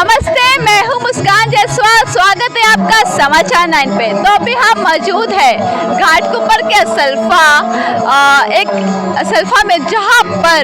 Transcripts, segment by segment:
नमस्ते, मैं हूँ मुस्कान जायसवाल। स्वागत है आपका समाचार 9 पे। तो अभी हम मौजूद है घाटकोपर के सल्फा में, जहाँ पर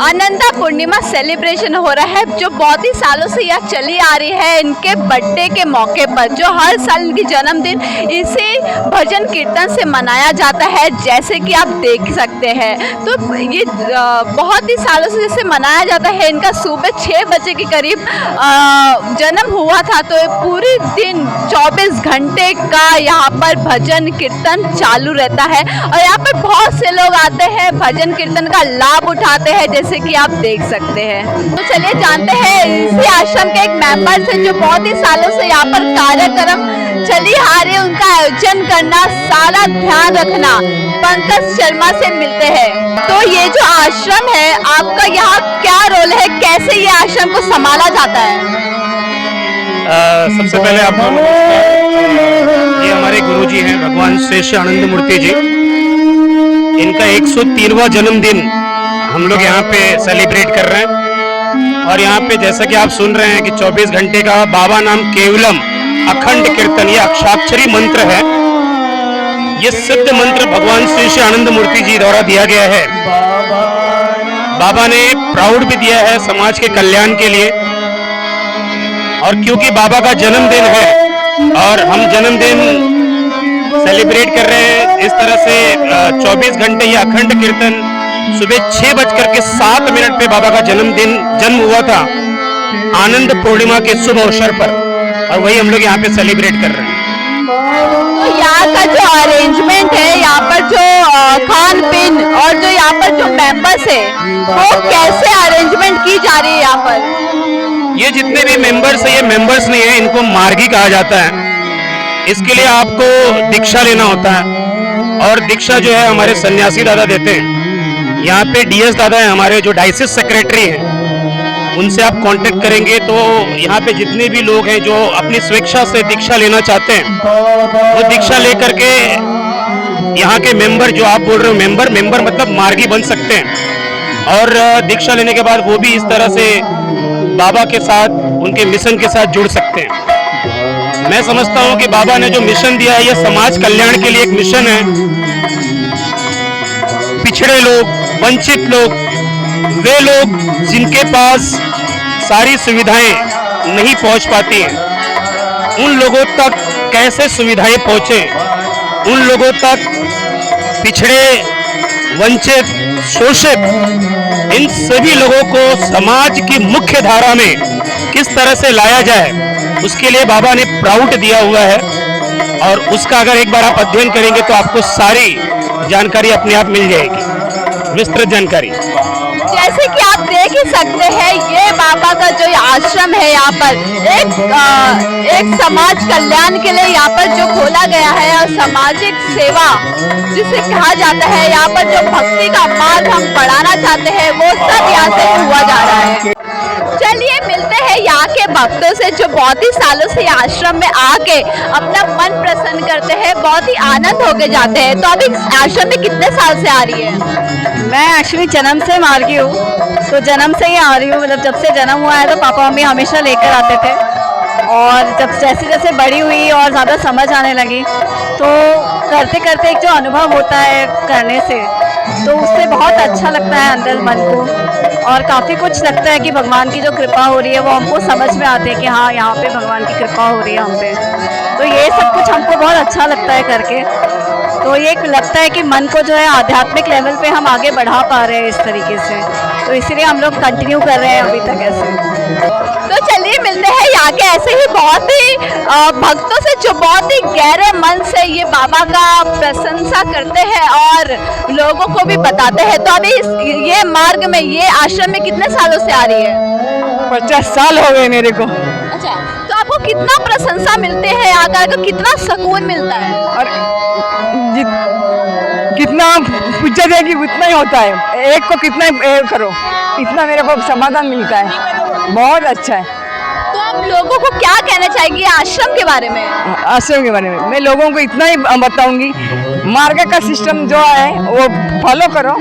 आनंदा पूर्णिमा सेलिब्रेशन हो रहा है, जो बहुत ही सालों से यह चली आ रही है। इनके बर्थडे के मौके पर, जो हर साल इनकी जन्मदिन इसी भजन कीर्तन से मनाया जाता है, जैसे कि आप देख सकते हैं। तो ये बहुत ही सालों से जैसे मनाया जाता है। इनका सुबह 6 बजे के करीब जन्म हुआ था। तो पूरी दिन 24 घंटे का यहाँ पर भजन कीर्तन चालू रहता है और यहाँ पर बहुत से लोग आते हैं, भजन कीर्तन का लाभ उठाते हैं, जैसे कि आप देख सकते हैं। तो चलिए जानते हैं इसी आश्रम के एक मेंबर से, जो बहुत ही सालों से यहाँ पर कार्यक्रम चली आ रही है, उनका आयोजन करना, सारा ध्यान रखना। पंकज शर्मा से मिलते हैं। तो ये जो आश्रम है आपका, यहाँ क्या रोल है, कैसे ये आश्रम को संभाला जाता है? सबसे पहले आपको ये हमारे गुरुजी हैं भगवान श्रेष्ठ आनंद मूर्ति जी। इनका 103वां जन्मदिन हम लोग यहाँ पे सेलिब्रेट कर रहे हैं। और यहाँ पे जैसा कि आप सुन रहे हैं कि 24 घंटे का बाबा नाम केवलम अखंड कीर्तन, ये अक्षाक्षरी मंत्र है। ये सिद्ध मंत्र भगवान श्रेष्ठ आनंद मूर्ति जी द्वारा दिया गया है। बाबा ने प्राउड भी दिया है समाज के कल्याण के लिए। और क्योंकि बाबा का जन्मदिन है और हम जन्मदिन सेलिब्रेट कर रहे हैं इस तरह से, 24 घंटे ये अखंड कीर्तन सुबह 6:07 पे बाबा का जन्म हुआ था, आनंद पूर्णिमा के शुभ अवसर पर, और वही हम लोग यहाँ पे सेलिब्रेट कर रहे हैं। तो यहाँ का जो अरेंजमेंट है, यहाँ पर जो खान पीन और जो यहाँ पर जो मेंबर्स है, वो कैसे अरेंजमेंट की जा रही है यहाँ पर? ये जितने भी मेंबर्स है, ये मेंबर्स नहीं है, इनको मार्गी कहा जाता है। इसके लिए आपको दीक्षा लेना होता है और दीक्षा जो है हमारे सन्यासी दादा देते हैं। यहाँ पे डीएस दादा है हमारे, जो डायसिस सेक्रेटरी हैं। उनसे आप कांटेक्ट करेंगे तो यहाँ पे जितने भी लोग हैं जो अपनी स्वेच्छा से दीक्षा लेना चाहते हैं, वो दीक्षा लेकर के यहाँ के मेंबर, जो आप बोल रहे हो मेंबर मतलब मार्गी बन सकते हैं। और दीक्षा लेने के बाद वो भी इस तरह से बाबा के साथ, उनके मिशन के साथ जुड़ सकते हैं। मैं समझता हूँ कि बाबा ने जो मिशन दिया है, ये समाज कल्याण के लिए एक मिशन है। पिछड़े लोग, वंचित लोग, वे लोग जिनके पास सारी सुविधाएं नहीं पहुंच पाती हैं, उन लोगों तक कैसे सुविधाएं पहुंचे, उन लोगों तक, पिछड़े, वंचित, शोषित, इन सभी लोगों को समाज की मुख्य धारा में किस तरह से लाया जाए, उसके लिए बाबा ने प्राउड दिया हुआ है। और उसका अगर एक बार आप अध्ययन करेंगे तो आपको सारी जानकारी अपने आप मिल जाएगी, विस्तृत जानकारी। जैसे कि आप देख ही सकते हैं, ये बाबा का जो आश्रम है, यहाँ पर एक समाज कल्याण के लिए यहाँ पर जो खोला गया है, और सामाजिक सेवा जिसे कहा जाता है, यहाँ पर जो भक्ति का मार्ग हम बढ़ाना चाहते हैं, वो सब यहाँ से हुआ जा रहा है। चलिए मिलते हैं यहाँ के भक्तों से, जो बहुत ही सालों से आश्रम में आके अपना मन प्रसन्न करते हैं, बहुत ही आनंद होके जाते हैं। तो अभी आश्रम में कितने साल से आ रही है? मैं एक्चुअली जन्म से मार्गी हूँ, तो जन्म से ही आ रही हूँ। मतलब जब से जन्म हुआ है तो पापा मम्मी हमेशा लेकर आते थे, और जब जैसे जैसे बड़ी हुई और ज़्यादा समझ आने लगी, तो करते करते एक जो अनुभव होता है करने से, तो उससे बहुत अच्छा लगता है अंदर मन को, और काफ़ी कुछ लगता है कि भगवान की जो कृपा हो रही है वो हमको समझ में आते हैं कि हाँ, यहाँ पे भगवान की कृपा हो रही है हम पे। तो ये सब कुछ हमको बहुत अच्छा लगता है करके। तो ये लगता है कि मन को जो है आध्यात्मिक लेवल पे हम आगे बढ़ा पा रहे हैं इस तरीके से, तो इसीलिए हम लोग कंटिन्यू कर रहे हैं अभी तक ऐसे। तो चलिए मिलते हैं यहाँ के ऐसे ही बहुत ही भक्तों से, जो बहुत ही गहरे मन से ये बाबा का प्रशंसा करते हैं और लोगों को भी बताते हैं। तो अभी ये मार्ग में, ये आश्रम में कितने सालों से आ रही है? 50 साल हो गए मेरे को। अच्छा, तो आपको कितना प्रशंसा मिलते हैं, यहाँ का कितना सुकून मिलता है? और कितना पूछा जाए कि उतना ही होता है, एक को कितना करो, इतना मेरे को समाधान मिलता है। बहुत अच्छा है। तो आप लोगों को क्या कहना चाहेंगे आश्रम के बारे में? आश्रम के बारे में मैं लोगों को इतना ही बताऊंगी, मार्ग का सिस्टम जो है वो फॉलो करो,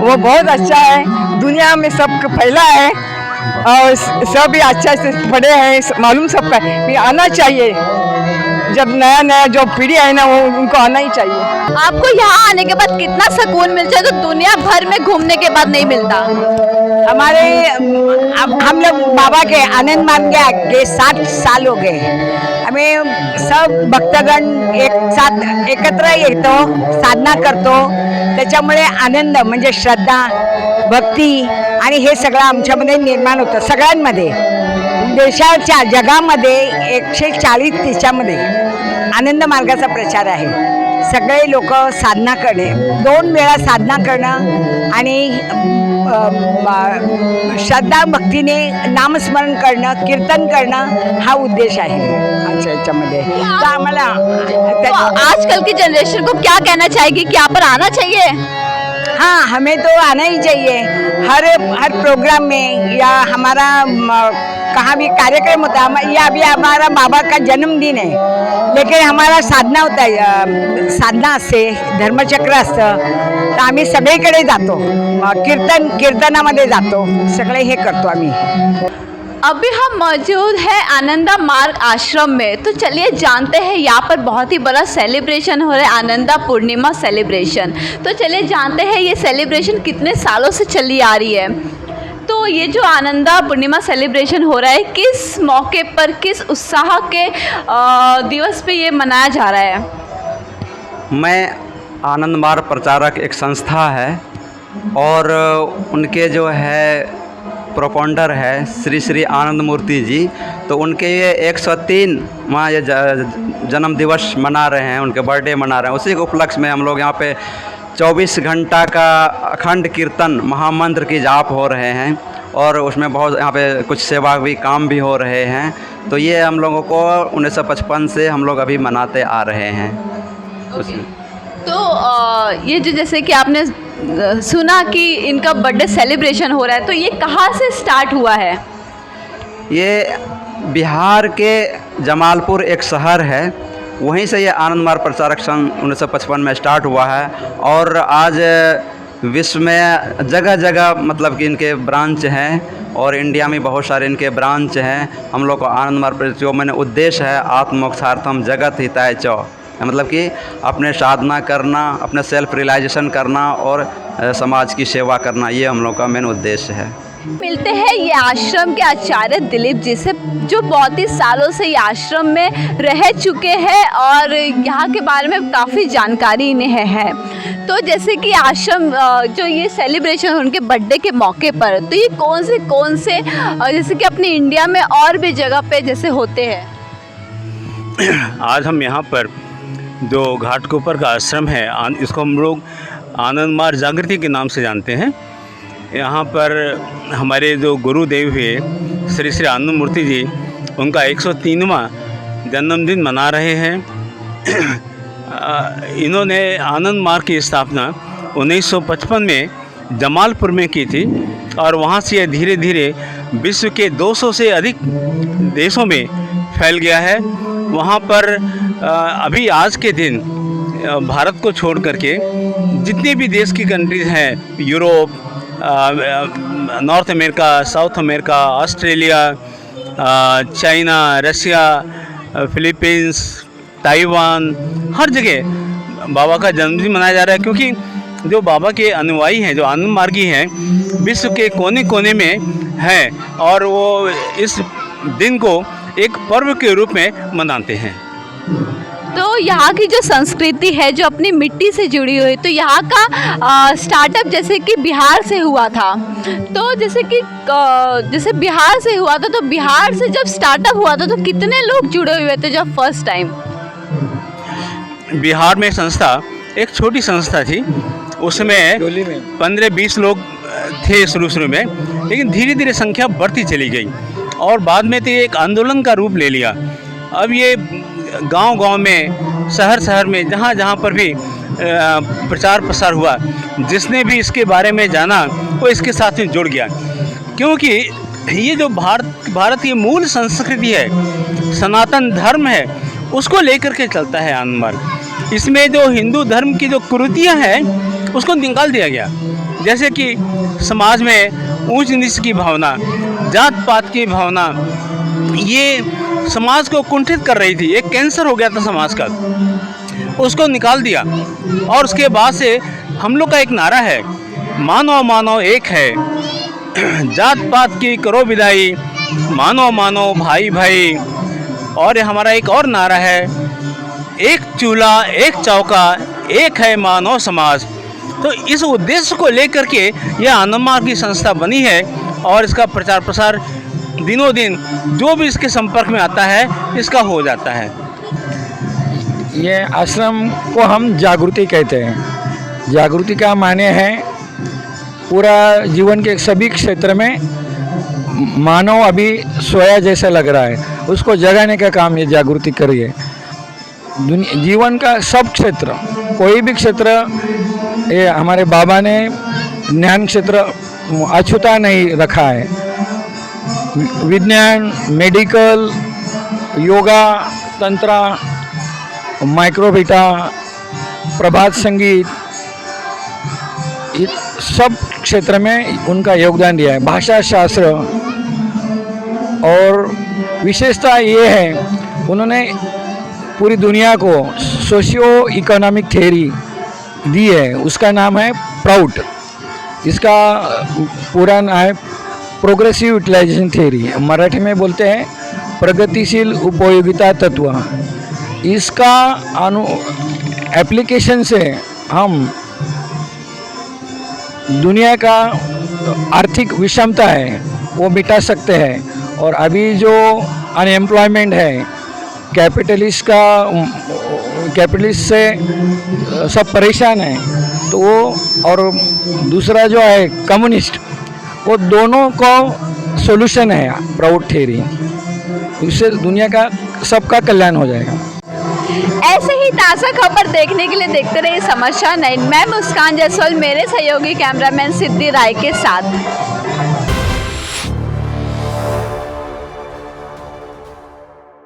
वो बहुत अच्छा है, दुनिया में सब फैला है। और सब भी अच्छा से पढ़े हैं, मालूम सबका है। भी आना चाहिए, जब नया नया जो पीढ़ी है ना वो उनको आना ही चाहिए। आपको यहाँ आने के बाद कितना सुकून मिलता है जो दुनिया भर में घूमने के बाद नहीं मिलता? हमारे अब हम लोग बाबा के आनंद मार्ग के 60 साल हो गए। हमें सब भक्तगण एक साथ एकत्र येतो, साधना करतो, त्याच्यामुळे आनंद म्हणजे श्रद्धा, भक्ती आणि हे सगळं आमच्यामध्ये निर्माण होतं सगळ्यांमध्ये। देशाच्या जगामध्ये 140 देशामध्ये आनंद मार्गाचा प्रचार आहे। सगळे लोक साधना करणे, 2 वेळा साधना करणं आणि श्रद्धा भक्तीने नामस्मरण करणं, कीर्तन करणं हा उद्देश आहे आमच्या याच्यामध्ये। तर आम्हाला तो आजकल की जनरेशन को क्या कहना चाहेगी कि यहाँ पर आना चाहिए? हाँ, हमें तो आना ही चाहिए। हर प्रोग्राम में या हमारा कहाँ भी कार्यक्रम होता है, या अभी हमारा बाबा का जन्मदिन है, लेकिन हमारा साधना होता है, साधना असते, धर्मचक्र असतं, तर आम्ही सगळीकडे जातो, कीर्तनामध्ये जातो, सगळे हे करतो आम्ही। अभी हम मौजूद है आनंदा मार्ग आश्रम में, तो चलिए जानते हैं यहाँ पर बहुत ही बड़ा सेलिब्रेशन हो रहा है, आनंदा पूर्णिमा सेलिब्रेशन। तो चलिए जानते हैं ये सेलिब्रेशन कितने सालों से चली आ रही है। तो ये जो आनंदा पूर्णिमा सेलिब्रेशन हो रहा है, किस मौके पर, किस उत्साह के दिवस पे ये मनाया जा रहा है? मैं आनंद मार्ग प्रचारक एक संस्था है और उनके जो है प्रोपॉन्डर है श्री श्री आनंद मूर्ति जी। तो उनके ये 103वां ये जन्म दिवस मना रहे हैं, उनके बर्थडे मना रहे हैं। उसी के उपलक्ष्य में हम लोग यहाँ पे 24 घंटा का अखंड कीर्तन महामंत्र की जाप हो रहे हैं और उसमें बहुत यहाँ पे कुछ सेवा भी काम भी हो रहे हैं। तो ये हम लोगों को 1955 से हम लोग अभी मनाते आ रहे हैं। तो ये जो जैसे कि आपने सुना कि इनका बर्थडे सेलिब्रेशन हो रहा है, तो ये कहाँ से स्टार्ट हुआ है? ये बिहार के जमालपुर एक शहर है, वहीं से ये आनंद मार्ग प्रचारक संघ 1955 में स्टार्ट हुआ है और आज विश्व में जगह जगह मतलब कि इनके ब्रांच हैं और इंडिया में बहुत सारे इनके ब्रांच हैं। हम लोग को आनंद मार्ग जो मैंने उद्देश्य है आत्मोक्षार्थम जगत हिताय च, मतलब कि अपने साधना करना, अपने सेल्फ रियलाइजेशन करना और समाज की सेवा करना, ये हम लोग का मेन उद्देश्य है। मिलते हैं ये आश्रम के आचार्य दिलीप जी से, जो बहुत ही सालों से ये आश्रम में रह चुके हैं और यहाँ के बारे में काफ़ी जानकारी इन्हें है। तो जैसे कि आश्रम जो ये सेलिब्रेशन उनके बर्थडे के मौके पर, तो ये कौन से जैसे कि अपने इंडिया में और भी जगह पे जैसे होते हैं? आज हम यहाँ पर जो घाट के ऊपर का आश्रम है, इसको हम लोग आनंद मार्ग जागृति के नाम से जानते हैं। यहाँ पर हमारे जो गुरुदेव हुए श्री श्री आनंद मूर्ति जी, उनका 103वां जन्मदिन मना रहे हैं। इन्होंने आनंद मार्ग की स्थापना 1955 में जमालपुर में की थी और वहाँ से यह धीरे धीरे विश्व के 200 से अधिक देशों में फैल गया है। वहाँ पर अभी आज के दिन भारत को छोड़ करके जितने भी देश की कंट्रीज़ हैं, Europe, North America, South America, Australia, China, Russia, Philippines, Taiwan, हर जगह बाबा का जन्मदिन मनाया जा रहा है। क्योंकि जो बाबा के अनुयायी हैं, जो आनंद मार्गी हैं, विश्व के कोने कोने में हैं और वो इस दिन को एक पर्व के रूप में मनाते हैं। तो यहाँ की जो संस्कृति है जो अपनी मिट्टी से जुड़ी हुई, तो यहाँ का स्टार्टअप जैसे कि बिहार से हुआ था, तो जैसे बिहार से हुआ था, तो बिहार से जब स्टार्टअप हुआ था तो कितने लोग जुड़े हुए थे जब फर्स्ट टाइम? बिहार में संस्था एक छोटी संस्था थी, उसमें 15-20 लोग थे शुरू में, लेकिन धीरे धीरे संख्या बढ़ती चली गई और बाद में तो ये एक आंदोलन का रूप ले लिया। अब ये गांव-गांव में, शहर में, जहाँ पर भी प्रचार प्रसार हुआ, जिसने भी इसके बारे में जाना वो इसके साथ में जुड़ गया। क्योंकि ये जो भारत की मूल संस्कृति है, सनातन धर्म है, उसको लेकर के चलता है आनंद मार्ग। इसमें जो हिंदू धर्म की जो कुरीतियाँ हैं उसको निकाल दिया गया। जैसे कि समाज में ऊंच नीच की भावना, जात पात की भावना, ये समाज को कुंठित कर रही थी। एक कैंसर हो गया था समाज का, उसको निकाल दिया। और उसके बाद से हम लोग का एक नारा है, मानव मानव एक है, जात पात की करो विदाई, मानव मानव भाई भाई। और हमारा एक और नारा है, एक चूल्हा एक चौका, एक है मानव समाज। तो इस उद्देश्य को लेकर के यह आनंद मार्ग की संस्था बनी है और इसका प्रचार प्रसार दिनों दिन जो भी इसके संपर्क में आता है इसका हो जाता है। ये आश्रम को हम जागृति कहते हैं। जागृति का माने है पूरा जीवन के सभी क्षेत्र में मानव अभी सोया जैसा लग रहा है, उसको जगाने का काम ये जागृति करिए। जीवन का सब क्षेत्र, कोई भी क्षेत्र, ये हमारे बाबा ने ज्ञान क्षेत्र अछूता नहीं रखा है। विज्ञान, मेडिकल, योगा, तंत्र, माइक्रोबिटा, प्रभात संगीत, सब क्षेत्र में उनका योगदान दिया है। भाषा शास्त्र, और विशेषता ये है उन्होंने पूरी दुनिया को सोशियो इकोनॉमिक थ्योरी दी है, उसका नाम है प्राउट। इसका पूरा नाम है प्रोग्रेसिव यूटिलाइजेशन थ्योरी, मराठी में बोलते हैं प्रगतिशील उपयोगिता तत्व। इसका एप्लीकेशन से हम दुनिया का आर्थिक विषमता है वो मिटा सकते हैं। और अभी जो अनएम्प्लॉयमेंट है, कैपिटलिस्ट से सब परेशान है, तो वो, और दूसरा जो है कम्युनिस्ट, वो दोनों को सॉल्यूशन है प्राउड थ्योरी। उससे दुनिया का सबका कल्याण हो जाएगा। ऐसे ही ताज़ा खबर देखने के लिए देखते रहिए समाचार 9। मैं मुस्कान जायसवाल, मेरे सहयोगी कैमरामैन सिद्धि राय के साथ।